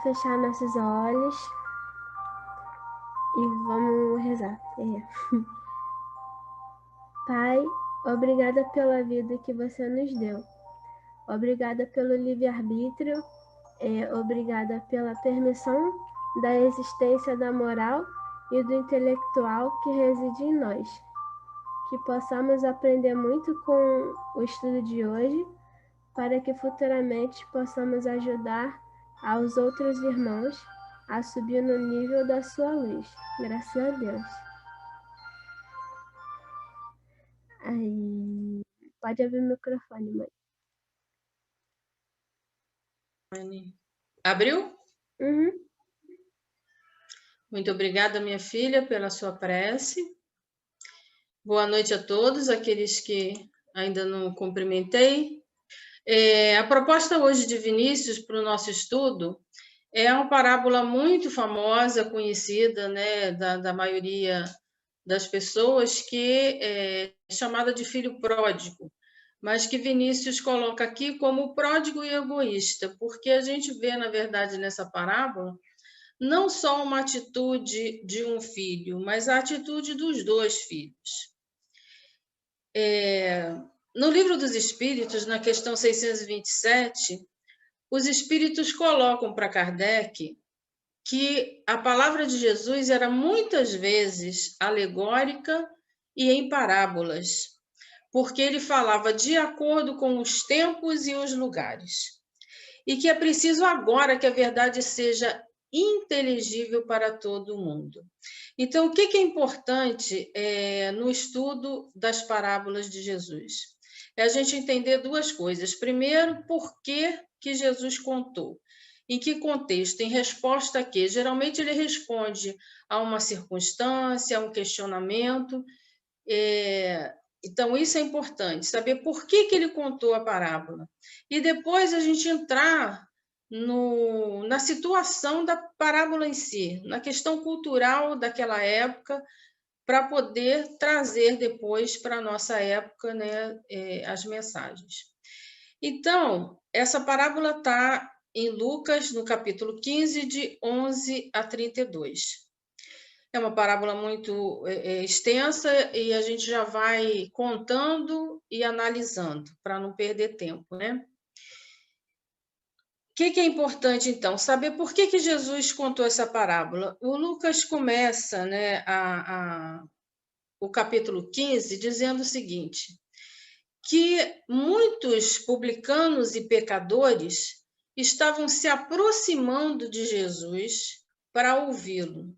fechar nossos olhos e vamos rezar. Pai, obrigada pela vida que você nos deu. Obrigada pelo livre-arbítrio. Obrigada pela permissão da existência da moral e do intelectual que reside em nós. Que possamos aprender muito com o estudo de hoje, para que futuramente possamos ajudar aos outros irmãos a subir no nível da sua luz. Graças a Deus. Aí, pode abrir o microfone, mãe. Abriu? Uhum. Muito obrigada, minha filha, pela sua prece. Boa noite a todos, aqueles que ainda não cumprimentei. A proposta hoje de Vinícius para o nosso estudo é uma parábola muito famosa, conhecida, né, da maioria das pessoas, que é chamada de filho pródigo, mas que Vinícius coloca aqui como pródigo e egoísta, porque a gente vê, na verdade, nessa parábola, não só uma atitude de um filho, mas a atitude dos dois filhos. No Livro dos Espíritos, na questão 627, os espíritos colocam para Kardec que a palavra de Jesus era muitas vezes alegórica e em parábolas, porque ele falava de acordo com os tempos e os lugares. E que é preciso agora que a verdade seja inteligível para todo mundo. Então, o que é importante no estudo das parábolas de Jesus? É a gente entender duas coisas. Primeiro, por que Jesus contou? Em que contexto? Em resposta a quê? Geralmente ele responde a uma circunstância, a um questionamento. Então, isso é importante, saber por que ele contou a parábola. E depois a gente entrar na situação da parábola em si, na questão cultural daquela época, para poder trazer depois para a nossa época, né, as mensagens. Então, essa parábola está em Lucas, no capítulo 15, de 11 a 32. É uma parábola muito extensa e a gente já vai contando e analisando, para não perder tempo, né? O que é importante, então? Saber por que Jesus contou essa parábola. O Lucas começa, né, o capítulo 15 dizendo o seguinte, que muitos publicanos e pecadores estavam se aproximando de Jesus para ouvi-lo.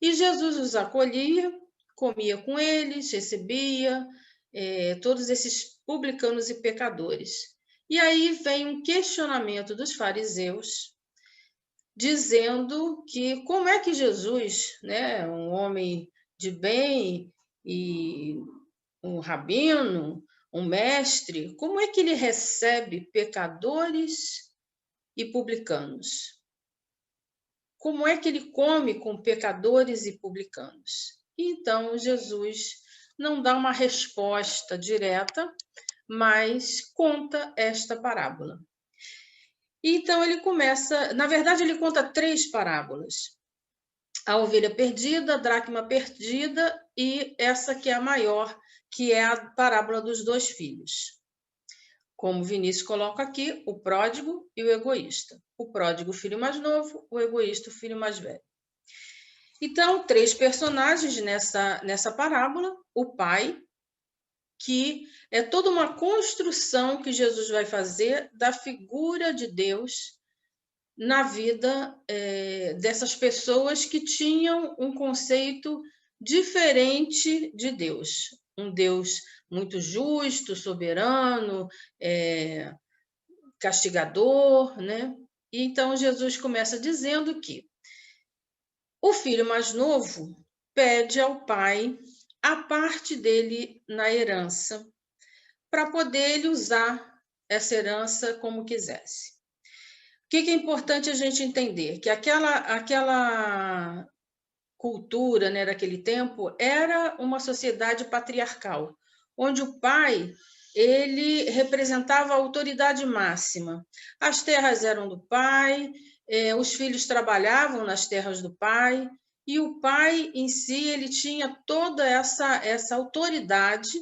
E Jesus os acolhia, comia com eles, recebia todos esses publicanos e pecadores. E aí vem um questionamento dos fariseus, dizendo que como é que Jesus, né, um homem de bem e um rabino, um mestre, como é que ele recebe pecadores e publicanos? Como é que ele come com pecadores e publicanos? Então, Jesus não dá uma resposta direta, mas conta esta parábola. Então, ele começa... Na verdade, ele conta 3 parábolas. A ovelha perdida, a dracma perdida e essa que é a maior, que é a parábola dos 2 filhos. Como Vinícius coloca aqui, o pródigo e o egoísta. O pródigo, o filho mais novo, o egoísta, o filho mais velho. Então, 3 personagens nessa parábola. O pai, que é toda uma construção que Jesus vai fazer da figura de Deus na vida dessas pessoas que tinham um conceito diferente de Deus. Um Deus muito justo, soberano, castigador, né? E então Jesus começa dizendo que o filho mais novo pede ao pai a parte dele na herança, para poder ele usar essa herança como quisesse. O que é importante a gente entender? Que aquela cultura, né, daquele tempo era uma sociedade patriarcal, onde o pai ele representava a autoridade máxima. As terras eram do pai, os filhos trabalhavam nas terras do pai, e o pai em si ele tinha toda essa autoridade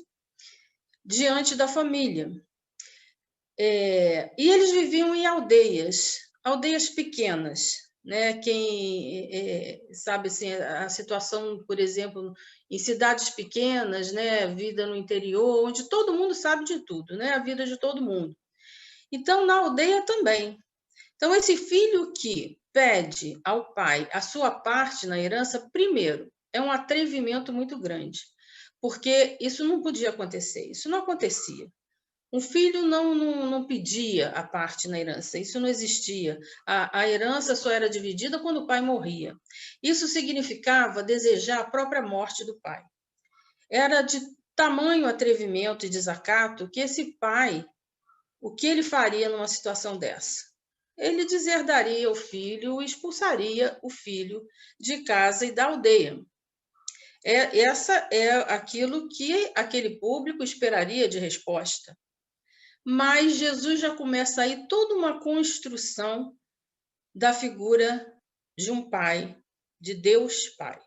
diante da família. E eles viviam em aldeias pequenas, né? Quem sabe assim, a situação, por exemplo, em cidades pequenas, né? Vida no interior, onde todo mundo sabe de tudo, né? A vida de todo mundo. Então, na aldeia também. Então, esse filho que pede ao pai a sua parte na herança, primeiro, é um atrevimento muito grande, porque isso não podia acontecer, isso não acontecia. Um filho não pedia a parte na herança, isso não existia. A herança só era dividida quando o pai morria. Isso significava desejar a própria morte do pai. Era de tamanho atrevimento e desacato que esse pai, o que ele faria numa situação dessa? Ele deserdaria o filho e expulsaria o filho de casa e da aldeia. Essa é aquilo que aquele público esperaria de resposta. Mas Jesus já começa aí toda uma construção da figura de um pai, de Deus Pai.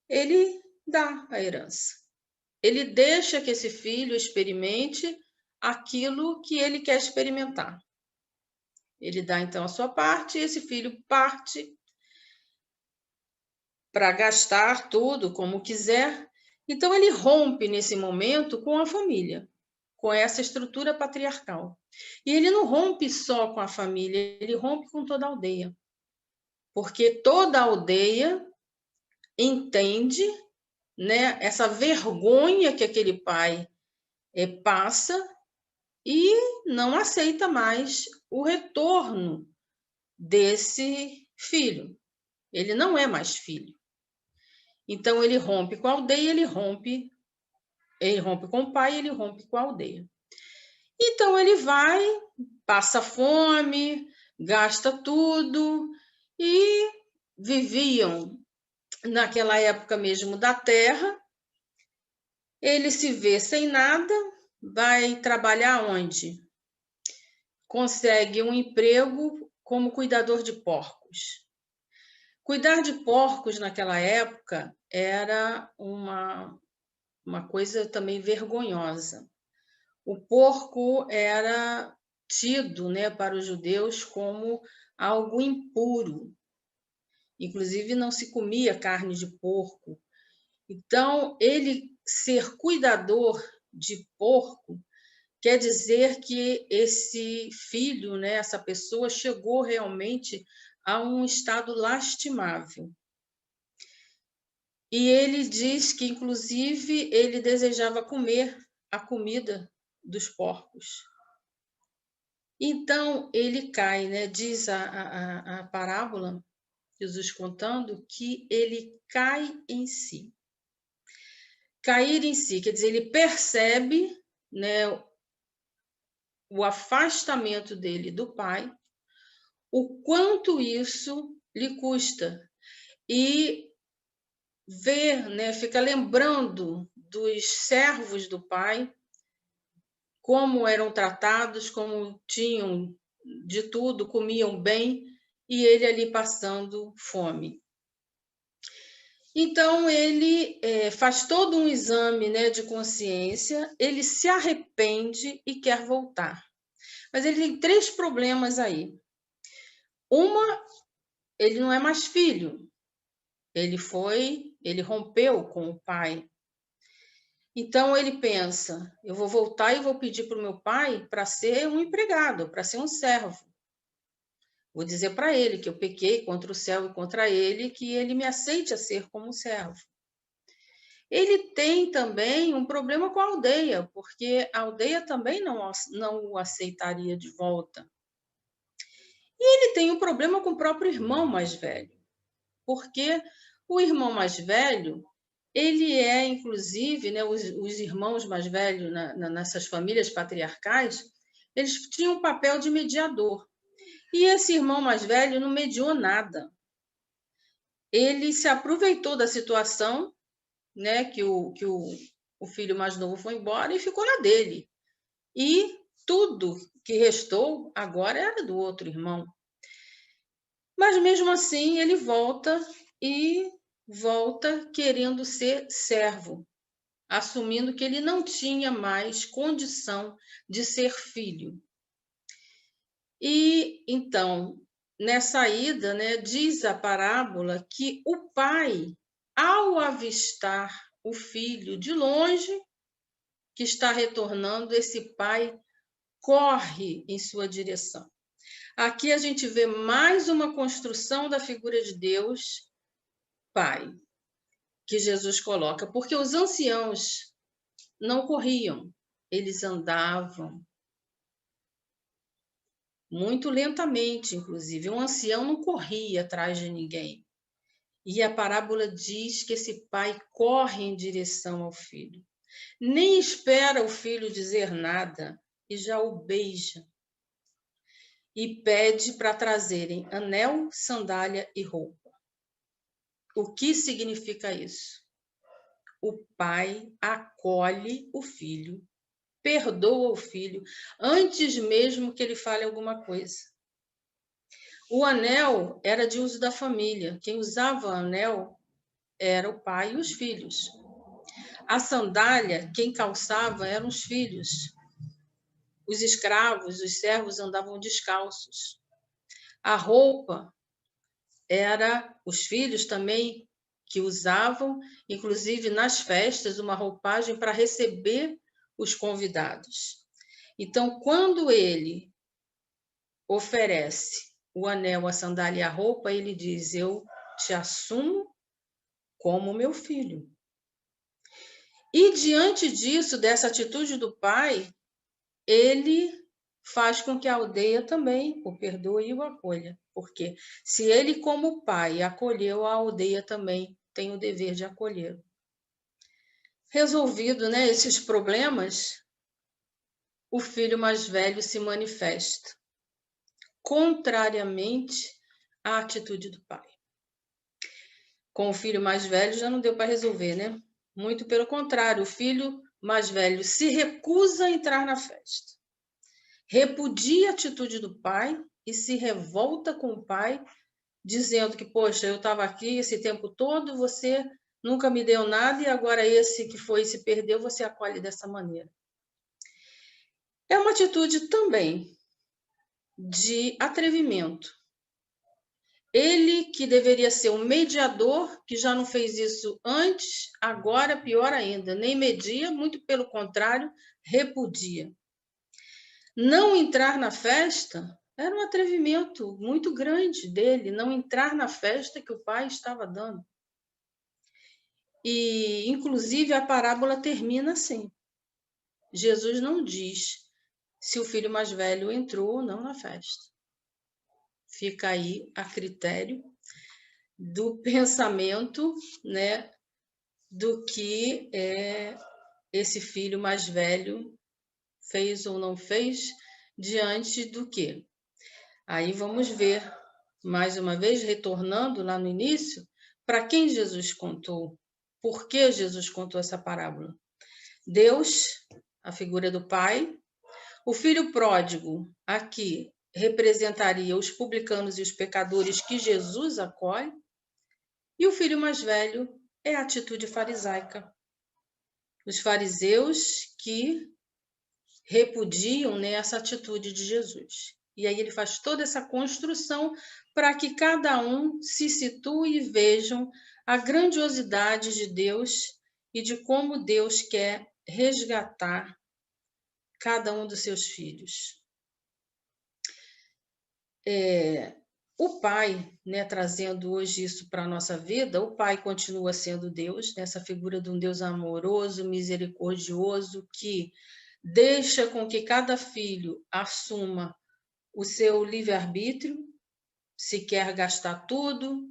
Ele dá a herança. Ele deixa que esse filho experimente aquilo que ele quer experimentar. Ele dá então a sua parte e esse filho parte para gastar tudo como quiser. Então ele rompe nesse momento com a família, com essa estrutura patriarcal. E ele não rompe só com a família, ele rompe com toda a aldeia. Porque toda a aldeia entende, né, essa vergonha que aquele pai passa e não aceita mais o retorno desse filho. Ele não é mais filho. Então ele rompe com a aldeia, ele rompe com o pai, ele rompe com a aldeia. Então ele vai, passa fome, gasta tudo e viviam naquela época mesmo da terra. Ele se vê sem nada, vai trabalhar onde? Consegue um emprego como cuidador de porcos. Cuidar de porcos naquela época era uma coisa também vergonhosa. O porco era tido, né, para os judeus como algo impuro. Inclusive, não se comia carne de porco. Então, ele ser cuidador de porco quer dizer que esse filho, né, essa pessoa, chegou realmente a um estado lastimável. E ele diz que, inclusive, ele desejava comer a comida dos porcos. Então, ele cai, né? Diz a parábola, Jesus contando, que ele cai em si. Cair em si, quer dizer, ele percebe, né, o afastamento dele do pai, o quanto isso lhe custa. E ver, né, fica lembrando dos servos do pai, como eram tratados, como tinham de tudo, comiam bem, e ele ali passando fome. Então, ele faz todo um exame, né, de consciência, ele se arrepende e quer voltar. Mas ele tem 3 problemas aí. Ele não é mais filho, ele rompeu com o pai. Então ele pensa, eu vou voltar e vou pedir para o meu pai para ser um empregado, para ser um servo. Vou dizer para ele que eu pequei contra o céu e contra ele, que ele me aceite a ser como servo. Ele tem também um problema com a aldeia, porque a aldeia também não o aceitaria de volta. E ele tem um problema com o próprio irmão mais velho, porque o irmão mais velho, ele é, inclusive, né, os irmãos mais velhos nessas famílias patriarcais, eles tinham um papel de mediador. E esse irmão mais velho não mediou nada. Ele se aproveitou da situação, né, que o filho mais novo foi embora e ficou na dele. E tudo que restou agora era do outro irmão. Mas mesmo assim ele volta e volta querendo ser servo, assumindo que ele não tinha mais condição de ser filho. E então, nessa ida, né, diz a parábola que o pai, ao avistar o filho de longe, que está retornando, esse pai corre em sua direção. Aqui a gente vê mais uma construção da figura de Deus, Pai, que Jesus coloca, porque os anciãos não corriam, eles andavam muito lentamente, inclusive. Um ancião não corria atrás de ninguém. E a parábola diz que esse pai corre em direção ao filho. Nem espera o filho dizer nada e já o beija. E pede para trazerem anel, sandália e roupa. O que significa isso? O pai acolhe o filho, perdoa o filho, antes mesmo que ele fale alguma coisa. O anel era de uso da família. Quem usava o anel era o pai e os filhos. A sandália, quem calçava eram os filhos. Os escravos, os servos andavam descalços. A roupa era os filhos também que usavam, inclusive nas festas, uma roupagem para receber os convidados. Então, quando ele oferece o anel, a sandália e a roupa, ele diz: eu te assumo como meu filho. E diante disso, dessa atitude do pai, ele faz com que a aldeia também o perdoe e o acolha. Porque se ele, como pai, acolheu, a aldeia também tem o dever de acolher. Resolvido, né, esses problemas, o filho mais velho se manifesta, contrariamente à atitude do pai. Com o filho mais velho já não deu para resolver, né? Muito pelo contrário, o filho mais velho se recusa a entrar na festa. Repudia a atitude do pai e se revolta com o pai, dizendo que, poxa, eu estava aqui esse tempo todo, você nunca me deu nada e agora esse que foi e se perdeu, você acolhe dessa maneira. É uma atitude também de atrevimento. Ele que deveria ser um mediador, que já não fez isso antes, agora pior ainda, nem media, muito pelo contrário, repudia. Não entrar na festa era um atrevimento muito grande dele, não entrar na festa que o pai estava dando. E, inclusive, a parábola termina assim. Jesus não diz se o filho mais velho entrou ou não na festa. Fica aí a critério do pensamento, né, do que esse filho mais velho fez ou não fez, diante do quê? Aí vamos ver, mais uma vez, retornando lá no início, para quem Jesus contou, por que Jesus contou essa parábola? Deus, a figura do Pai, o filho pródigo, aqui, representaria os publicanos e os pecadores que Jesus acolhe, e o filho mais velho é a atitude farisaica. Os fariseus que repudiam, né, essa atitude de Jesus. E aí ele faz toda essa construção para que cada um se situe e vejam a grandiosidade de Deus e de como Deus quer resgatar cada um dos seus filhos. O Pai, né, trazendo hoje isso para a nossa vida, o Pai continua sendo Deus, nessa figura de um Deus amoroso, misericordioso, que deixa com que cada filho assuma o seu livre-arbítrio, se quer gastar tudo,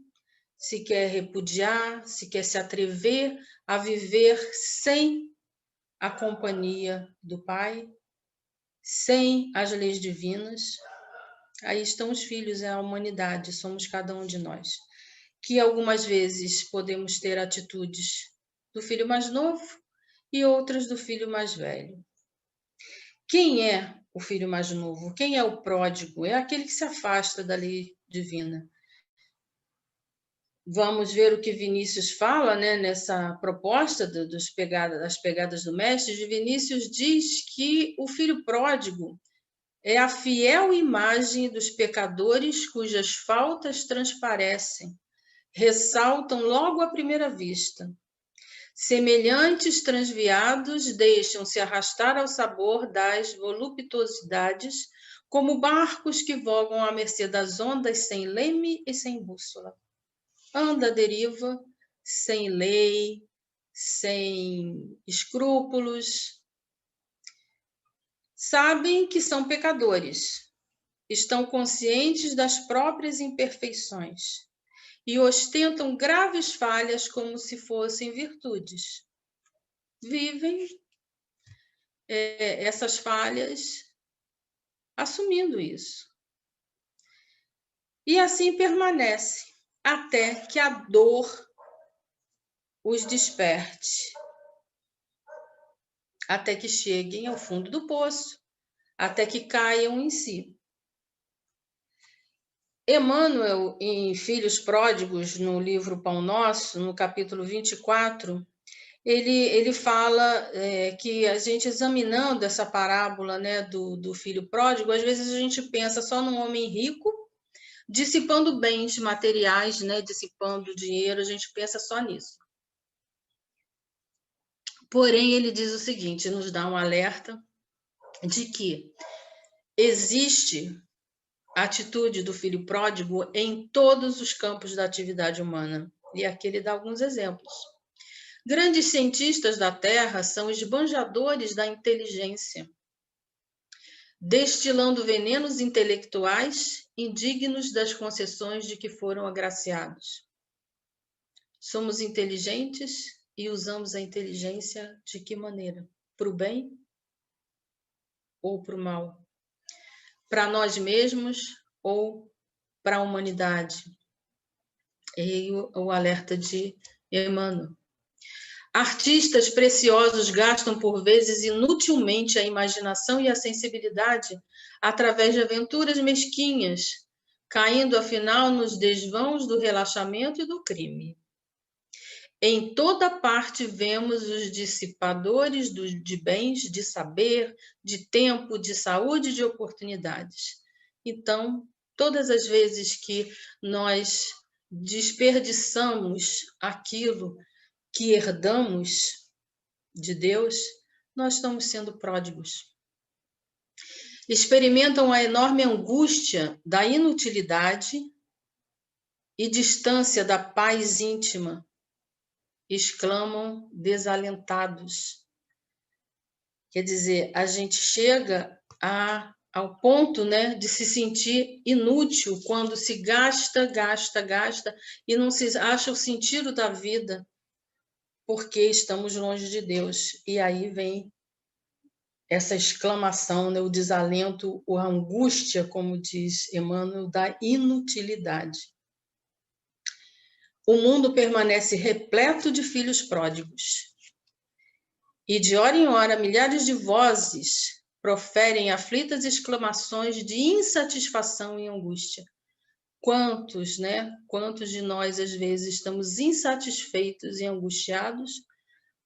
se quer repudiar, se quer se atrever a viver sem a companhia do Pai, sem as leis divinas. Aí estão os filhos, é a humanidade, somos cada um de nós. Que algumas vezes podemos ter atitudes do filho mais novo e outras do filho mais velho. Quem é o filho mais novo? Quem é o pródigo? É aquele que se afasta da lei divina. vamos ver o que Vinícius fala, né, nessa proposta das pegadas do mestre. Vinícius diz que o filho pródigo é a fiel imagem dos pecadores cujas faltas transparecem, ressaltam logo à primeira vista. Semelhantes transviados deixam-se arrastar ao sabor das voluptuosidades, como barcos que vogam à mercê das ondas sem leme e sem bússola. Anda à deriva, sem lei, sem escrúpulos. Sabem que são pecadores, estão conscientes das próprias imperfeições e ostentam graves falhas como se fossem virtudes. Vivem essas falhas assumindo isso. E assim permanece até que a dor os desperte, até que cheguem ao fundo do poço, até que caiam em si. Emmanuel, em Filhos Pródigos, no livro Pão Nosso, no capítulo 24, ele fala que a gente, examinando essa parábola, né, do filho pródigo, às vezes a gente pensa só num homem rico, dissipando bens materiais, né, dissipando dinheiro, a gente pensa só nisso. Porém, ele diz o seguinte, nos dá um alerta de que existe a atitude do filho pródigo em todos os campos da atividade humana. E aqui ele dá alguns exemplos. Grandes cientistas da Terra são esbanjadores da inteligência, destilando venenos intelectuais indignos das concessões de que foram agraciados. Somos inteligentes e usamos a inteligência de que maneira? Para o bem ou para o mal? Para nós mesmos ou para a humanidade? E o alerta de Emmanuel. Artistas preciosos gastam por vezes inutilmente a imaginação e a sensibilidade através de aventuras mesquinhas, caindo afinal nos desvãos do relaxamento e do crime. Em toda parte vemos os dissipadores de bens, de saber, de tempo, de saúde e de oportunidades. Então, todas as vezes que nós desperdiçamos aquilo que herdamos de Deus, nós estamos sendo pródigos. Experimentam a enorme angústia da inutilidade e distância da paz íntima, exclamam desalentados. Quer dizer, a gente chega ao ponto, né, de se sentir inútil quando se gasta e não se acha o sentido da vida, porque estamos longe de Deus. E aí vem essa exclamação, né, o desalento, a angústia, como diz Emmanuel, da inutilidade. O mundo permanece repleto de filhos pródigos. E de hora em hora, milhares de vozes proferem aflitas exclamações de insatisfação e angústia. Quantos de nós, às vezes, estamos insatisfeitos e angustiados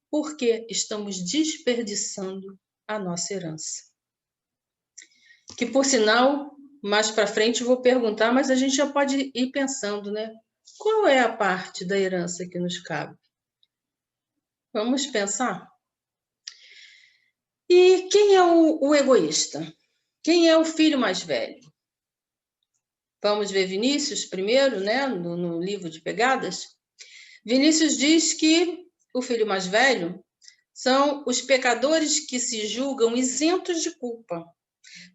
porque estamos desperdiçando a nossa herança? Que, por sinal, mais para frente eu vou perguntar, mas a gente já pode ir pensando, né? Qual é a parte da herança que nos cabe? Vamos pensar? E quem é o egoísta? Quem é o filho mais velho? Vamos ver Vinícius primeiro, né, no livro de Pegadas. Vinícius diz que o filho mais velho são os pecadores que se julgam isentos de culpa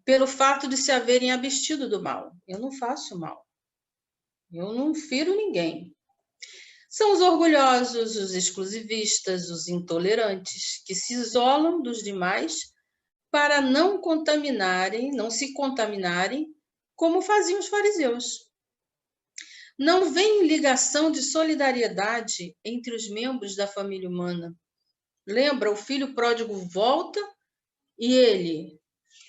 pelo fato de se haverem abstido do mal. Eu não faço mal. Eu não firo ninguém. São os orgulhosos, os exclusivistas, os intolerantes, que se isolam dos demais para não se contaminarem, como faziam os fariseus. Não vem ligação de solidariedade entre os membros da família humana. Lembra, o filho pródigo volta e ele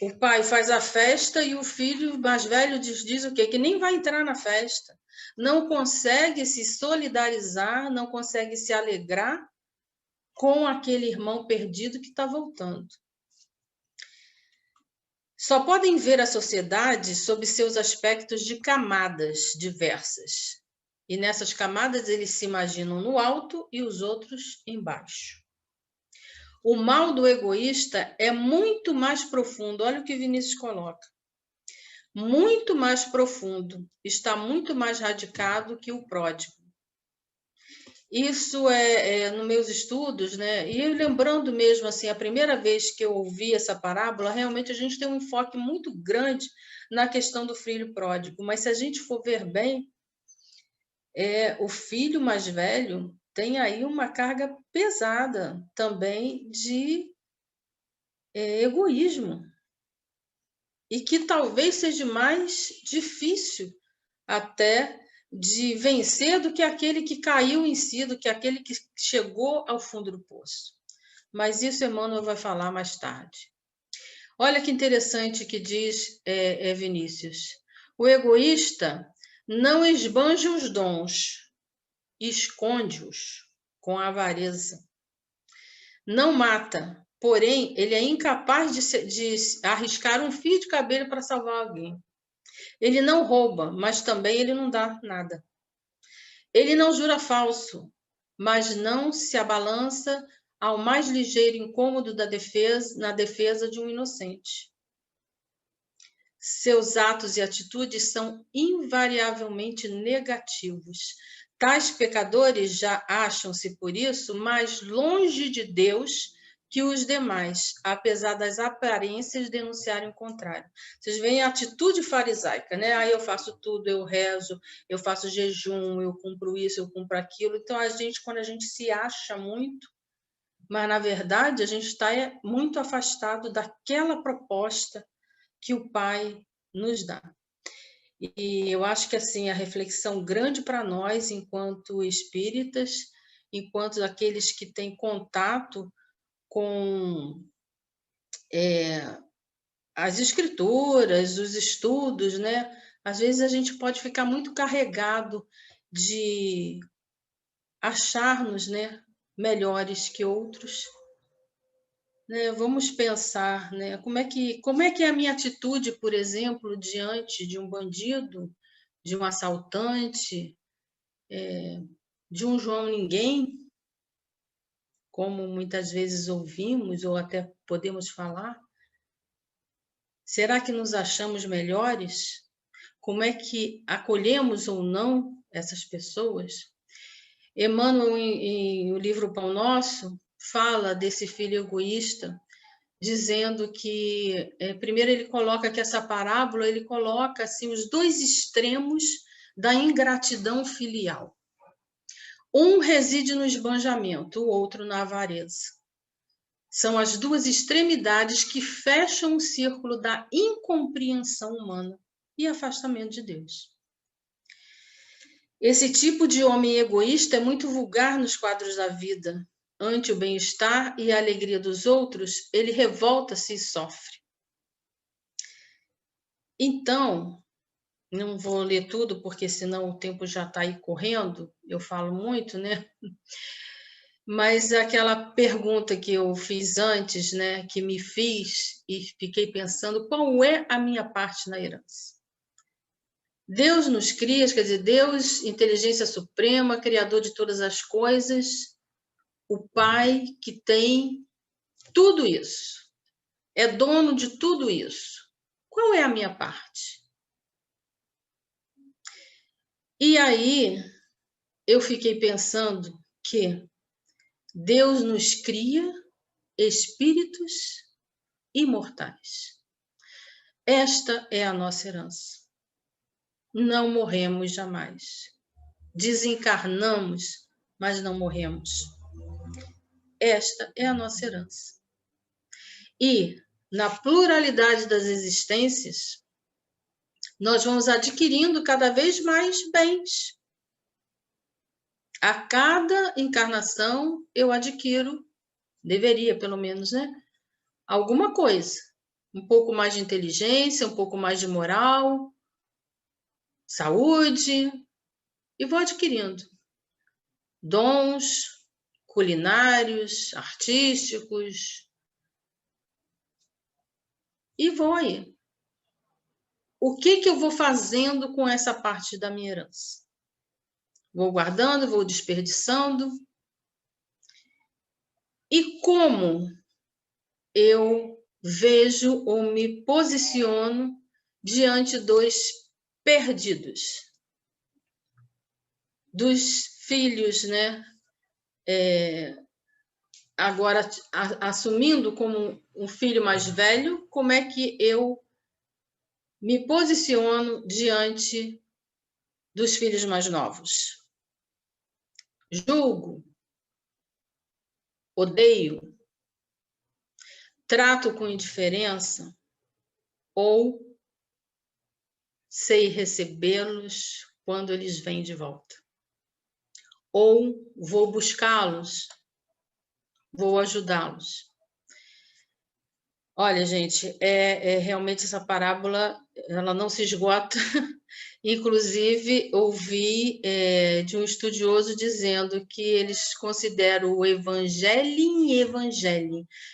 O pai faz a festa e o filho mais velho diz o quê? Que nem vai entrar na festa. Não consegue se solidarizar, não consegue se alegrar com aquele irmão perdido que está voltando. Só podem ver a sociedade sob seus aspectos de camadas diversas. E nessas camadas eles se imaginam no alto e os outros embaixo. O mal do egoísta é muito mais profundo. Olha o que Vinícius coloca. Muito mais profundo, está muito mais radicado que o pródigo. Isso nos meus estudos, né? E eu lembrando mesmo assim, a primeira vez que eu ouvi essa parábola, realmente a gente tem um enfoque muito grande na questão do filho pródigo, mas se a gente for ver bem, o filho mais velho tem aí uma carga pesada também de egoísmo, e que talvez seja mais difícil até de vencer do que aquele que caiu em si, do que aquele que chegou ao fundo do poço. Mas isso Emmanuel vai falar mais tarde. Olha que interessante que diz Vinícius. O egoísta não esbanja os dons, esconde-os com avareza. Não mata, porém, ele é incapaz de arriscar um fio de cabelo para salvar alguém. Ele não rouba, mas também ele não dá nada. Ele não jura falso, mas não se abalança ao mais ligeiro incômodo na defesa de um inocente. Seus atos e atitudes são invariavelmente negativos. Tais pecadores já acham-se, por isso, mais longe de Deus que os demais, apesar das aparências denunciarem o contrário. Vocês veem a atitude farisaica, né? Aí eu faço tudo, eu rezo, eu faço jejum, eu cumpro isso, eu cumpro aquilo. Então, quando a gente se acha muito, mas na verdade a gente está muito afastado daquela proposta que o Pai nos dá. E eu acho que assim a reflexão grande para nós, enquanto espíritas, enquanto aqueles que têm contato com as escrituras, os estudos, né? Às vezes a gente pode ficar muito carregado de achar-nos, né, melhores que outros. Né? Vamos pensar, né? Como é que é a minha atitude, por exemplo, diante de um bandido, de um assaltante, de um João Ninguém, como muitas vezes ouvimos ou até podemos falar? Será que nos achamos melhores? Como é que acolhemos ou não essas pessoas? Emmanuel, em O Livro Pão Nosso, fala desse filho egoísta, dizendo que, primeiro ele coloca que essa parábola, ele coloca assim, os dois extremos da ingratidão filial. Um reside no esbanjamento, o outro na avareza. São as duas extremidades que fecham o círculo da incompreensão humana e afastamento de Deus. Esse tipo de homem egoísta é muito vulgar nos quadros da vida. Ante o bem-estar e a alegria dos outros, ele revolta-se e sofre. Então, não vou ler tudo, porque senão o tempo já está aí correndo, eu falo muito, né? Mas aquela pergunta que eu fiz antes, né, que me fiz e fiquei pensando, qual é a minha parte na herança? Deus nos cria, quer dizer, Deus, inteligência suprema, criador de todas as coisas, o Pai que tem tudo isso, é dono de tudo isso. Qual é a minha parte? E aí eu fiquei pensando que Deus nos cria espíritos imortais. Esta é a nossa herança. Não morremos jamais. Desencarnamos, mas não morremos. Esta é a nossa herança. E, na pluralidade das existências, nós vamos adquirindo cada vez mais bens. A cada encarnação eu adquiro, deveria pelo menos, né? Alguma coisa. um pouco mais de inteligência, um pouco mais de moral, saúde, e vou adquirindo dons culinários, artísticos, e vou aí. O que eu vou fazendo com essa parte da minha herança? Vou guardando, vou desperdiçando. E como eu vejo ou me posiciono diante dos perdidos, dos filhos, né? Agora, assumindo como um filho mais velho, como é que eu me posiciono diante dos filhos mais novos? Julgo, odeio, trato com indiferença ou sei recebê-los quando eles vêm de volta? Ou vou buscá-los, vou ajudá-los? Olha, gente, realmente essa parábola, ela não se esgota. Inclusive, ouvi de um estudioso dizendo que eles consideram o evangelho,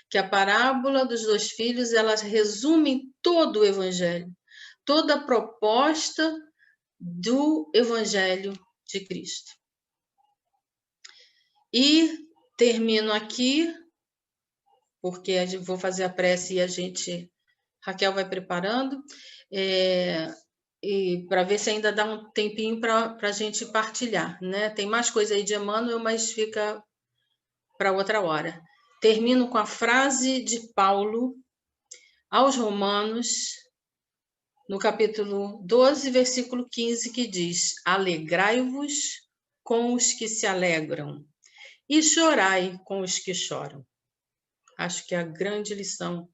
que a parábola dos dois filhos, ela resume todo o evangelho, toda a proposta do evangelho de Cristo. E termino aqui, porque vou fazer a prece e Raquel vai preparando, e para ver se ainda dá um tempinho para a gente partilhar, né? Tem mais coisa aí de Emmanuel, mas fica para outra hora. Termino com a frase de Paulo aos Romanos, no capítulo 12, versículo 15, que diz: alegrai-vos com os que se alegram e chorai com os que choram. Acho que é a grande lição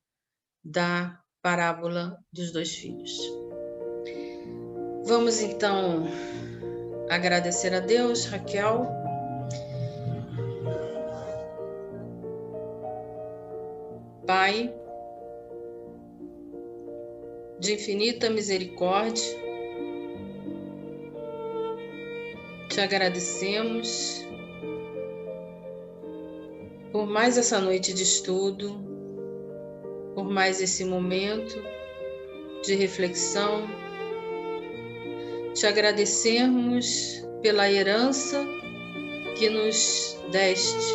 da parábola dos dois filhos. Vamos então agradecer a Deus, Raquel. Pai, de infinita misericórdia, te agradecemos por mais essa noite de estudo, por mais esse momento de reflexão. Te agradecemos pela herança que nos deste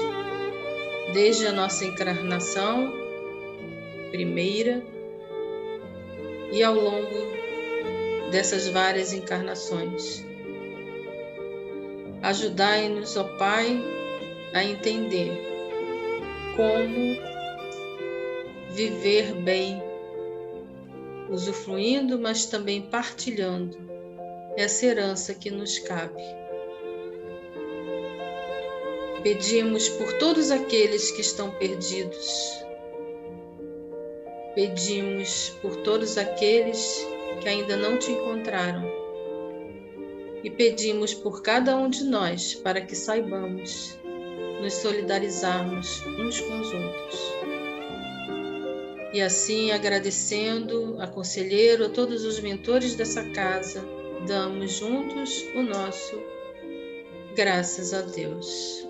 desde a nossa encarnação primeira e ao longo dessas várias encarnações. Ajudai-nos, ó Pai, a entender como viver bem, usufruindo, mas também partilhando essa herança que nos cabe. Pedimos por todos aqueles que estão perdidos. Pedimos por todos aqueles que ainda não te encontraram. E pedimos por cada um de nós para que saibamos nos solidarizarmos uns com os outros. E assim, agradecendo a conselheiro, a todos os mentores dessa casa, damos juntos o nosso graças a Deus.